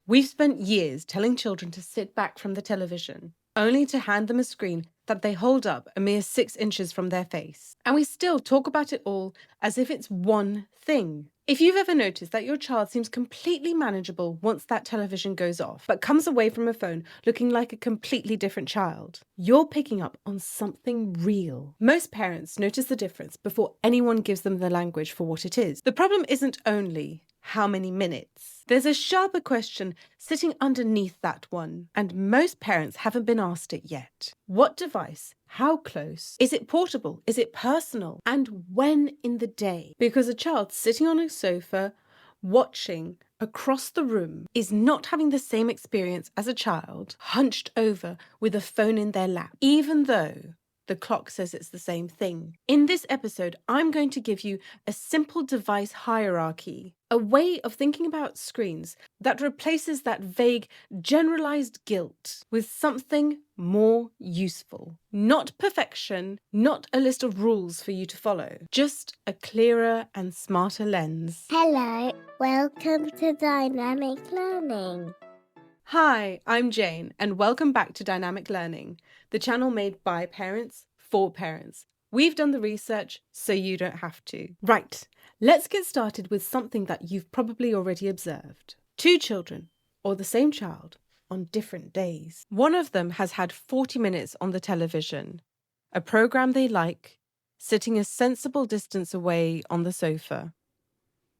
We've spent years telling children to sit back from the television, only to hand them a screen that they hold up a mere 6 inches from their face. And we still talk about it all as if it's one thing. If you've ever noticed that your child seems completely manageable once that television goes off, but comes away from a phone looking like a completely different child, you're picking up on something real. Most parents notice the difference before anyone gives them the language for what it is. The problem isn't only how many minutes. There's a sharper question sitting underneath that one, and most parents haven't been asked it yet. What device? How close? Is it portable? Is it personal? And when in the day? Because a child sitting on a sofa, watching across the room is not having the same experience as a child hunched over with a phone in their lap, even though the clock says it's the same thing. In this episode, I'm going to give you a simple device hierarchy, a way of thinking about screens that replaces that vague, generalized guilt with something more useful. Not perfection, not a list of rules for you to follow, just a clearer and smarter lens. Hello, welcome to Dynamic Learning. Hi, I'm Jane, and welcome back to Dynamic Learning, the channel made by parents for parents. We've done the research, so you don't have to. Right, let's get started with something that you've probably already observed. 2 children, or the same child, on different days. One of them has had 40 minutes on the television, a program they like, sitting a sensible distance away on the sofa.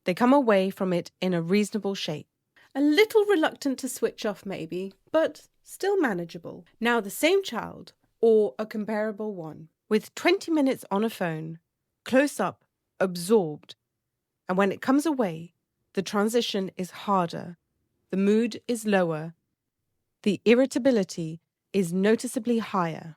They come away from it in a reasonable shape. A little reluctant to switch off maybe, but still manageable. Now the same child, or a comparable one, with 20 minutes on a phone, close up, absorbed, and when it comes away, the transition is harder, the mood is lower, the irritability is noticeably higher.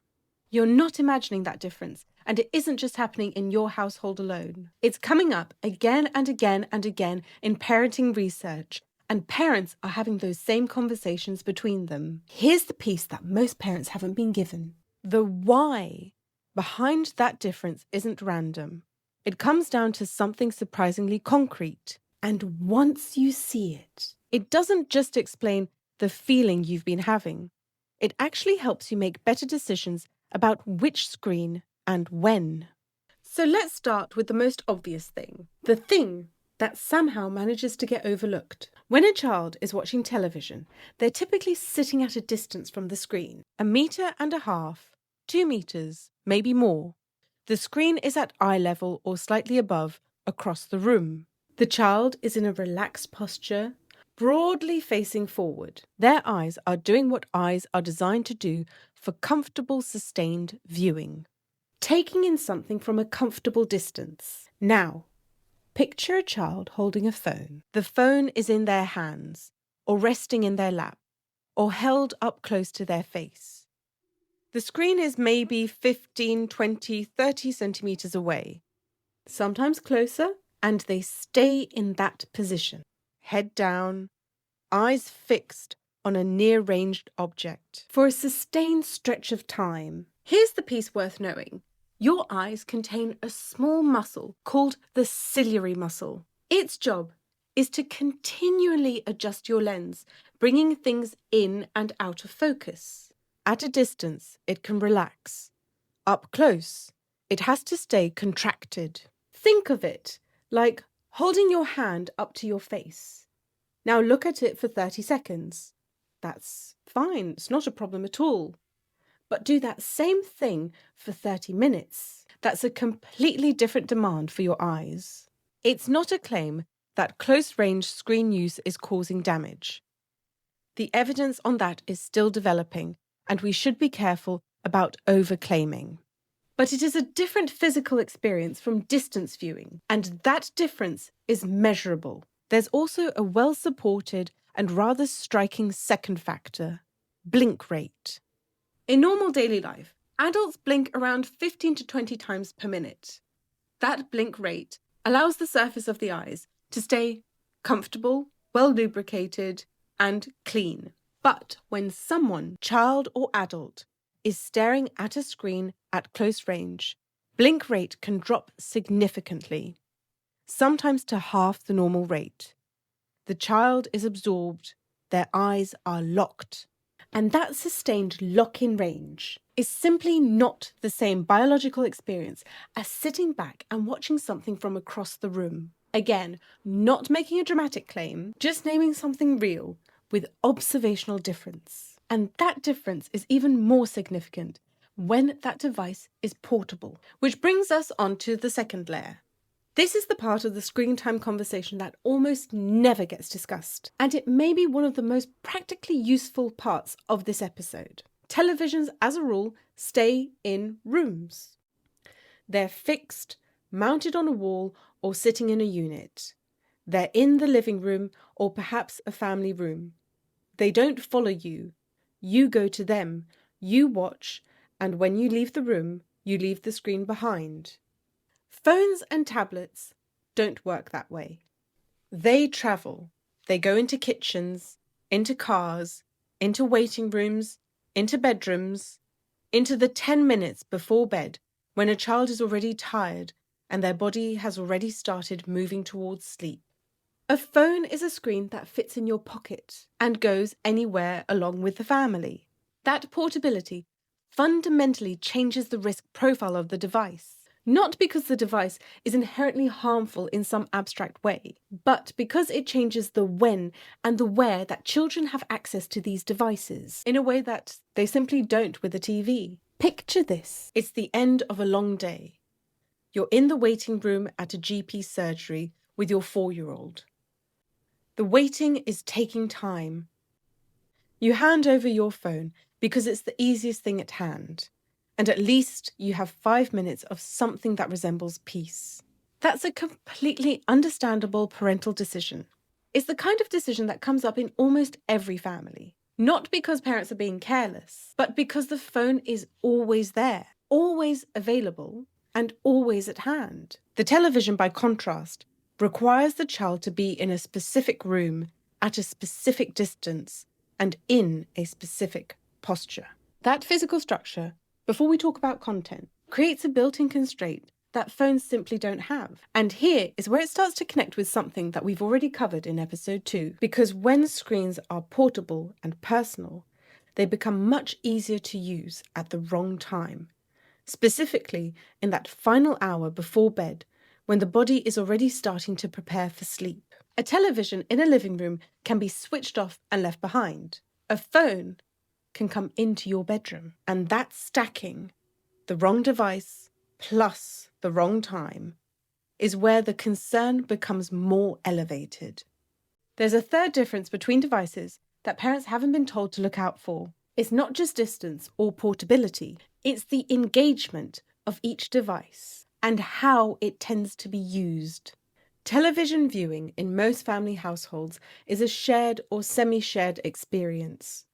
You're not imagining that difference, and it isn't just happening in your household alone. It's coming up again and again and again in parenting research, and parents are having those same conversations between them. Here's the piece that most parents haven't been given. The why behind that difference isn't random. It comes down to something surprisingly concrete. And once you see it, it doesn't just explain the feeling you've been having. It actually helps you make better decisions about which screen and when. So let's start with the most obvious thing. The thing that somehow manages to get overlooked. When a child is watching television, they're typically sitting at a distance from the screen, 1.5 meters, 2 meters, maybe more. The screen is at eye level or slightly above, across the room. The child is in a relaxed posture, broadly facing forward. Their eyes are doing what eyes are designed to do for comfortable, sustained viewing. Taking in something from a comfortable distance. Now, picture a child holding a phone. The phone is in their hands, or resting in their lap, or held up close to their face. The screen is maybe 15, 20, 30 centimeters away, sometimes closer, and they stay in that position. Head down, eyes fixed on a near-ranged object for a sustained stretch of time. Here's the piece worth knowing. Your eyes contain a small muscle called the ciliary muscle. Its job is to continually adjust your lens, bringing things in and out of focus. At a distance, it can relax. Up close, it has to stay contracted. Think of it like holding your hand up to your face. Now look at it for 30 seconds. That's fine, it's not a problem at all. But do that same thing for 30 minutes. That's a completely different demand for your eyes. It's not a claim that close-range screen use is causing damage. The evidence on that is still developing, and we should be careful about over-claiming. But it is a different physical experience from distance viewing, and that difference is measurable. There's also a well-supported and rather striking second factor: blink rate. In normal daily life, adults blink around 15 to 20 times per minute. That blink rate allows the surface of the eyes to stay comfortable, well lubricated, and clean. But when someone, child or adult, is staring at a screen at close range, blink rate can drop significantly, sometimes to half the normal rate. The child is absorbed, their eyes are locked. And that sustained lock-in range is simply not the same biological experience as sitting back and watching something from across the room. Again, not making a dramatic claim, just naming something real with observational difference. And that difference is even more significant when that device is portable, which brings us on to the second layer. This is the part of the screen time conversation that almost never gets discussed, and it may be one of the most practically useful parts of this episode. Televisions, as a rule, stay in rooms. They're fixed, mounted on a wall, or sitting in a unit. They're in the living room or perhaps a family room. They don't follow you. You go to them, you watch, and when you leave the room, you leave the screen behind. Phones and tablets don't work that way. They travel. They go into kitchens, into cars, into waiting rooms, into bedrooms, into the 10 minutes before bed when a child is already tired and their body has already started moving towards sleep. A phone is a screen that fits in your pocket and goes anywhere along with the family. That portability fundamentally changes the risk profile of the device. Not because the device is inherently harmful in some abstract way, but because it changes the when and the where that children have access to these devices in a way that they simply don't with a TV. Picture this. It's the end of a long day. You're in the waiting room at a GP surgery with your 4-year-old. The waiting is taking time. You hand over your phone because it's the easiest thing at hand. And at least you have 5 minutes of something that resembles peace. That's a completely understandable parental decision. It's the kind of decision that comes up in almost every family. Not because parents are being careless, but because the phone is always there, always available, and always at hand. The television, by contrast, requires the child to be in a specific room, at a specific distance, and in a specific posture. That physical structure, before we talk about content, creates a built-in constraint that phones simply don't have. And here is where it starts to connect with something that we've already covered in episode 2. Because when screens are portable and personal, they become much easier to use at the wrong time. Specifically in that final hour before bed, when the body is already starting to prepare for sleep. A television in a living room can be switched off and left behind. A phone can come into your bedroom. And that stacking, the wrong device plus the wrong time, is where the concern becomes more elevated. There's a third difference between devices that parents haven't been told to look out for. It's not just distance or portability, it's the engagement of each device and how it tends to be used. Television viewing in most family households is a shared or semi-shared experience.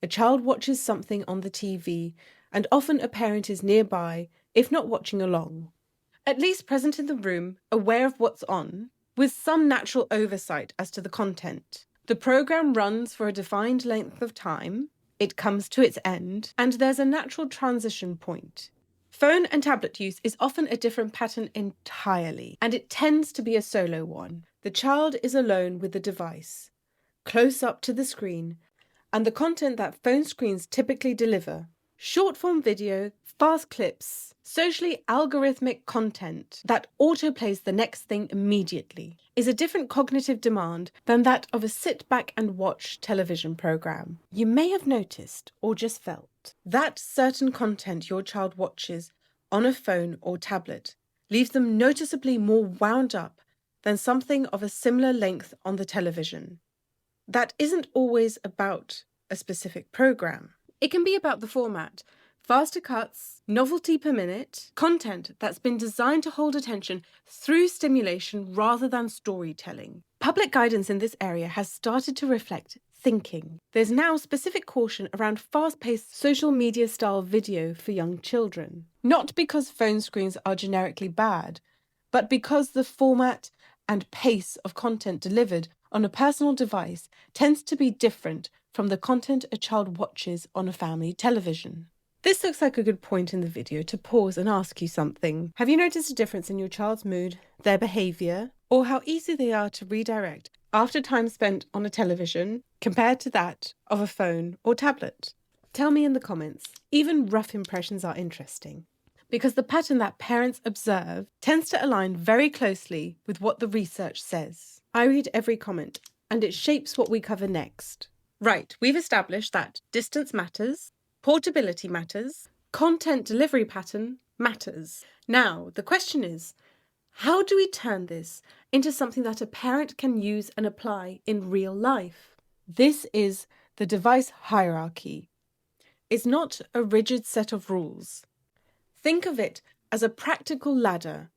A child watches something on the TV, and often a parent is nearby, if not watching along. At least present in the room, aware of what's on, with some natural oversight as to the content. The programme runs for a defined length of time, it comes to its end, and there's a natural transition point. Phone and tablet use is often a different pattern entirely, and it tends to be a solo one. The child is alone with the device, close up to the screen, and the content that phone screens typically deliver, short-form video, fast clips, socially algorithmic content that autoplays the next thing immediately, is a different cognitive demand than that of a sit-back-and-watch television programme. You may have noticed, or just felt, that certain content your child watches on a phone or tablet leaves them noticeably more wound up than something of a similar length on the television. That isn't always about a specific programme. It can be about the format, faster cuts, novelty per minute, content that's been designed to hold attention through stimulation rather than storytelling. Public guidance in this area has started to reflect thinking. There's now specific caution around fast-paced social media-style video for young children. Not because phone screens are generically bad, but because the format and pace of content delivered on a personal device tends to be different from the content a child watches on a family television. This looks like a good point in the video to pause and ask you something. Have you noticed a difference in your child's mood, their behaviour, or how easy they are to redirect after time spent on a television compared to that of a phone or tablet? Tell me in the comments. Even rough impressions are interesting, because the pattern that parents observe tends to align very closely with what the research says. I read every comment, and it shapes what we cover next. Right, we've established that distance matters, portability matters, content delivery pattern matters. Now, the question is, how do we turn this into something that a parent can use and apply in real life? This is the device hierarchy. It's not a rigid set of rules. Think of it as a practical ladder,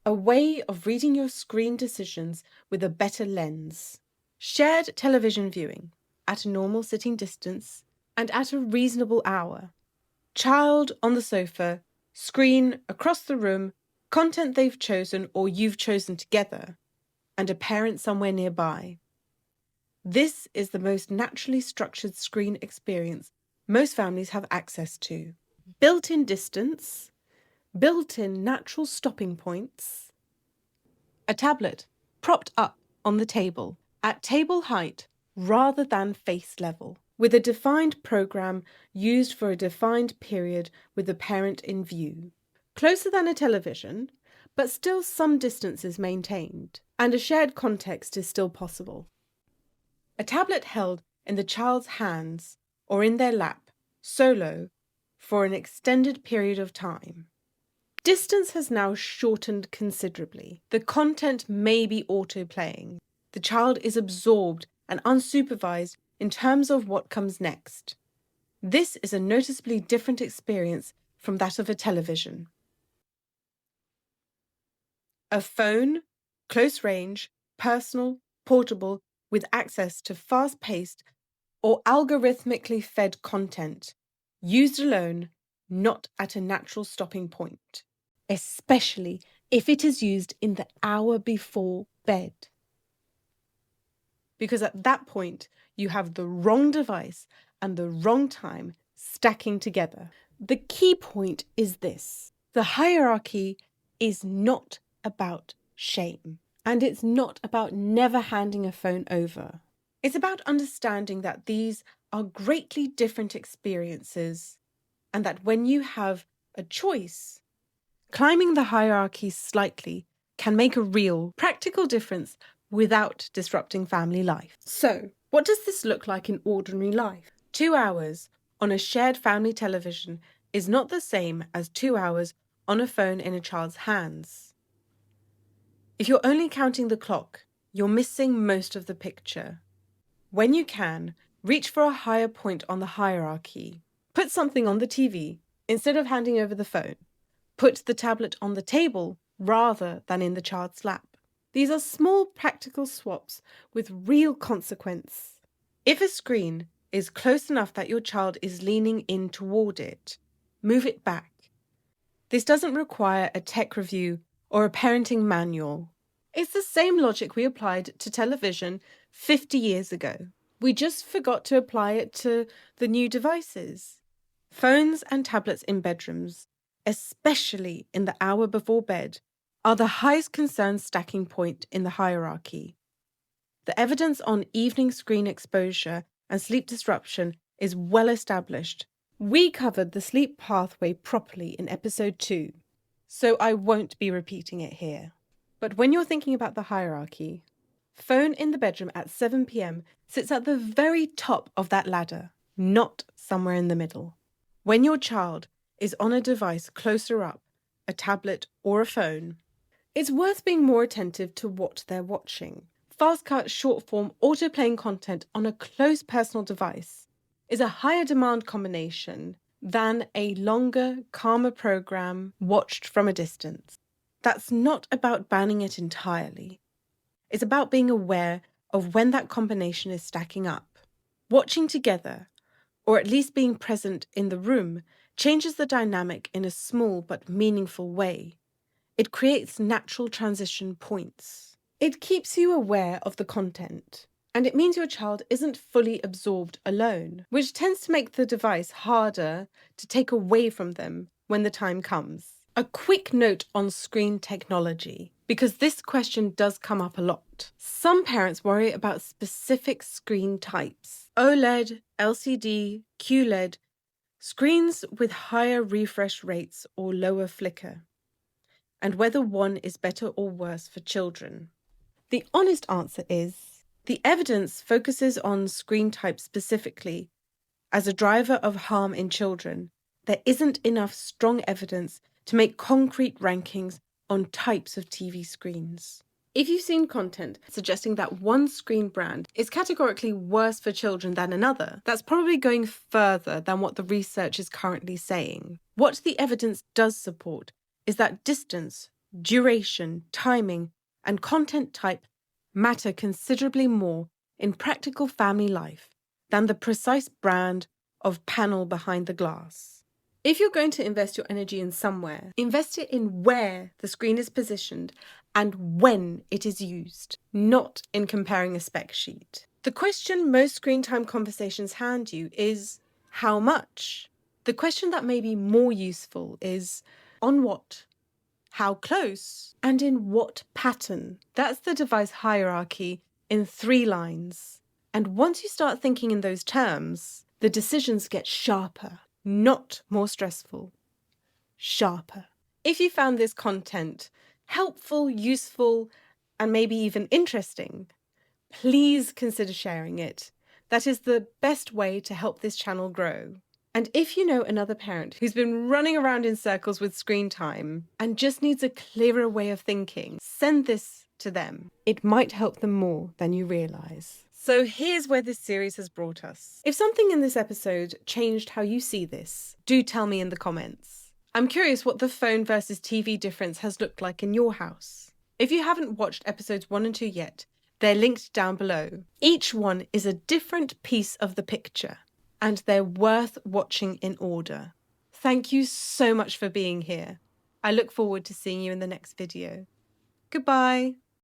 a way of reading your screen decisions with a better lens. Shared television viewing at a normal sitting distance and at a reasonable hour. Child on the sofa, screen across the room, content they've chosen or you've chosen together, and a parent somewhere nearby. This is the most naturally structured screen experience most families have access to. Built-in distance, built-in natural stopping points. A tablet propped up on the table at table height rather than face level, with a defined program used for a defined period with the parent in view. Closer than a television, but still some distance is maintained, and a shared context is still possible. A tablet held in the child's hands or in their lap, solo, for an extended period of time. Distance has now shortened considerably. The content may be auto-playing. The child is absorbed and unsupervised in terms of what comes next. This is a noticeably different experience from that of a television. A phone, close range, personal, portable, with access to fast-paced or algorithmically fed content, used alone, not at a natural stopping point, especially if it is used in the hour before bed. Because at that point, you have the wrong device and the wrong time stacking together. The key point is this: the hierarchy is not about shame, and it's not about never handing a phone over. It's about understanding that these are greatly different experiences, and that when you have a choice, climbing the hierarchy slightly can make a real, practical difference without disrupting family life. So, what does this look like in ordinary life? 2 hours on a shared family television is not the same as 2 hours on a phone in a child's hands. If you're only counting the clock, you're missing most of the picture. When you can, reach for a higher point on the hierarchy. Put something on the TV instead of handing over the phone. Put the tablet on the table rather than in the child's lap. These are small practical swaps with real consequence. If a screen is close enough that your child is leaning in toward it, move it back. This doesn't require a tech review or a parenting manual. It's the same logic we applied to television 50 years ago. We just forgot to apply it to the new devices. Phones and tablets in bedrooms, especially in the hour before bed, are the highest concern stacking point in the hierarchy. The evidence on evening screen exposure and sleep disruption is well established. We covered the sleep pathway properly in episode 2, so I won't be repeating it here. But when you're thinking about the hierarchy, phone in the bedroom at 7 p.m. sits at the very top of that ladder, not somewhere in the middle. When your child is on a device closer up, a tablet or a phone, it's worth being more attentive to what they're watching. Fast-cut, short-form, auto-playing content on a close personal device is a higher demand combination than a longer, calmer program watched from a distance. That's not about banning it entirely. It's about being aware of when that combination is stacking up. Watching together, or at least being present in the room, changes the dynamic in a small but meaningful way. It creates natural transition points. It keeps you aware of the content, and it means your child isn't fully absorbed alone, which tends to make the device harder to take away from them when the time comes. A quick note on screen technology, because this question does come up a lot. Some parents worry about specific screen types: OLED, LCD, QLED, screens with higher refresh rates or lower flicker, and whether one is better or worse for children. The honest answer is, the evidence focuses on screen type specifically as a driver of harm in children. There isn't enough strong evidence to make concrete rankings on types of TV screens. If you've seen content suggesting that one screen brand is categorically worse for children than another, that's probably going further than what the research is currently saying. What the evidence does support is that distance, duration, timing, and content type matter considerably more in practical family life than the precise brand of panel behind the glass. If you're going to invest your energy in somewhere, invest it in where the screen is positioned and when it is used, not in comparing a spec sheet. The question most screen time conversations hand you is, how much? The question that may be more useful is, on what? How close? And in what pattern? That's the device hierarchy in 3 lines. And once you start thinking in those terms, the decisions get sharper, not more stressful. Sharper. If you found this content helpful, useful, and maybe even interesting, please consider sharing it. That is the best way to help this channel grow. And if you know another parent who's been running around in circles with screen time and just needs a clearer way of thinking, send this to them. It might help them more than you realize. So here's where this series has brought us. If something in this episode changed how you see this, do tell me in the comments. I'm curious what the phone versus TV difference has looked like in your house. If you haven't watched episodes 1 and 2 yet, they're linked down below. Each one is a different piece of the picture, and they're worth watching in order. Thank you so much for being here. I look forward to seeing you in the next video. Goodbye.